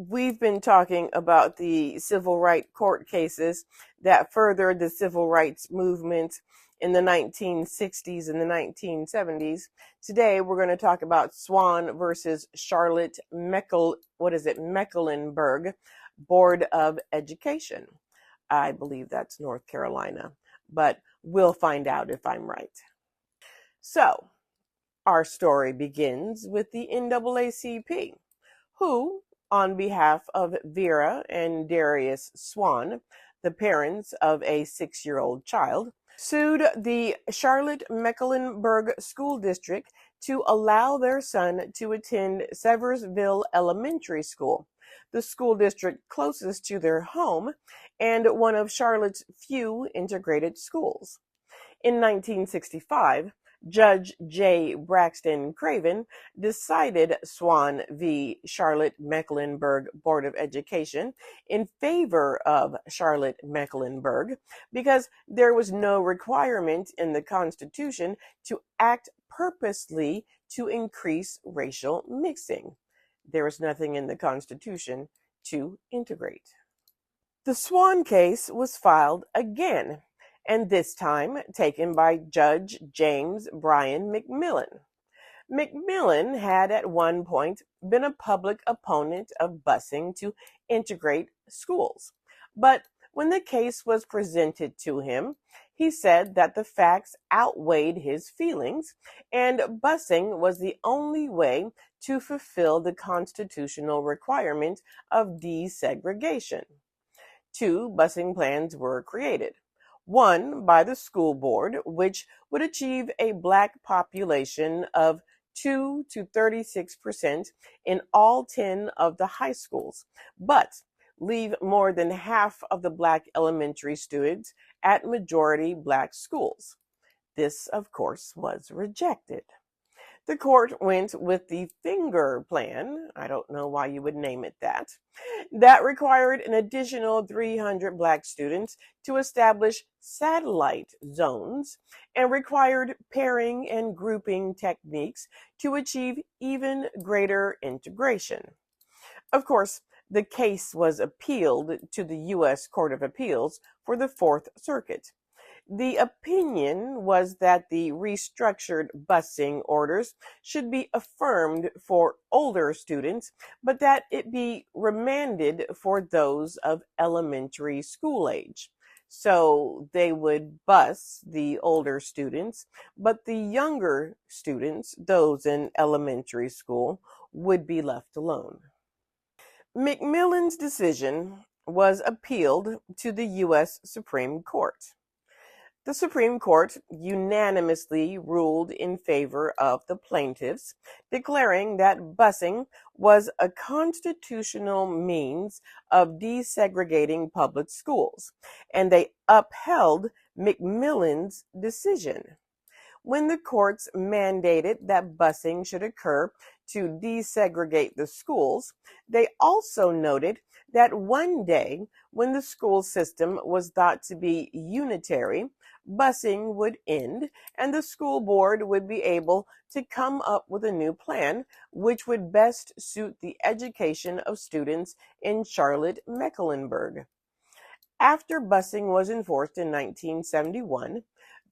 We've been talking about the civil rights court cases that furthered the civil rights movement in the 1960s and the 1970s. Today, we're going to talk about Swan versus Meckelenberg Board of Education. I believe that's North Carolina, but we'll find out if I'm right. So, our story begins with the NAACP, who, on behalf of Vera and Darius Swan, the parents of a 6-year-old child, sued the Charlotte-Mecklenburg School District to allow their son to attend Seversville Elementary School, the school district closest to their home and one of Charlotte's few integrated schools. In 1965, Judge J. Braxton Craven decided Swan v. Charlotte-Mecklenburg Board of Education in favor of Charlotte-Mecklenburg because there was no requirement in the Constitution to act purposely to increase racial mixing. There was nothing in the Constitution to integrate. The Swan case was filed again, and this time taken by Judge James Bryan McMillan. McMillan had at one point been a public opponent of busing to integrate schools, but when the case was presented to him, he said that the facts outweighed his feelings, and busing was the only way to fulfill the constitutional requirement of desegregation. 2 busing plans were created. One by the school board, which would achieve a Black population of 2 to 36% in all 10 of the high schools, but leave more than half of the Black elementary students at majority Black schools. This, of course, was rejected. The court went with the finger plan, I don't know why you would name it that required an additional 300 Black students to establish satellite zones and required pairing and grouping techniques to achieve even greater integration. Of course, the case was appealed to the U.S. Court of Appeals for the Fourth Circuit. The opinion was that the restructured busing orders should be affirmed for older students, but that it be remanded for those of elementary school age. So they would bus the older students, but the younger students, those in elementary school, would be left alone. McMillan's decision was appealed to the U.S. Supreme Court. The Supreme Court unanimously ruled in favor of the plaintiffs, declaring that busing was a constitutional means of desegregating public schools, and they upheld McMillan's decision. When the courts mandated that busing should occur to desegregate the schools, they also noted that one day when the school system was thought to be unitary, busing would end and the school board would be able to come up with a new plan which would best suit the education of students in Charlotte-Mecklenburg. After busing was enforced in 1971,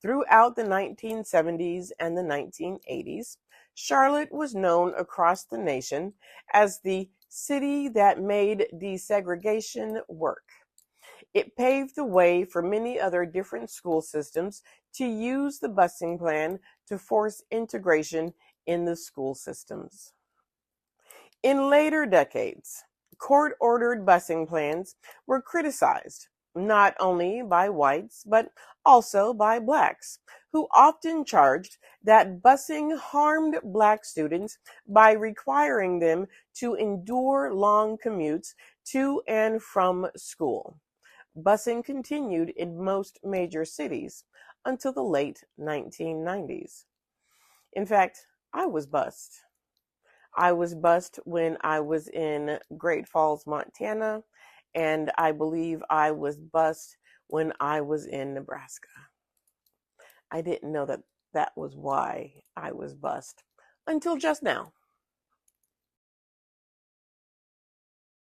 throughout the 1970s and the 1980s, Charlotte was known across the nation as the city that made desegregation work. It paved the way for many other different school systems to use the busing plan to force integration in the school systems. In later decades, court-ordered busing plans were criticized, not only by whites, but also by Blacks, who often charged that busing harmed Black students by requiring them to endure long commutes to and from school. Busing continued in most major cities until the late 1990s. In fact, I was bused. I was bused when I was in Great Falls, Montana, and I believe I was bused when I was in Nebraska. I didn't know that was why I was bused until just now.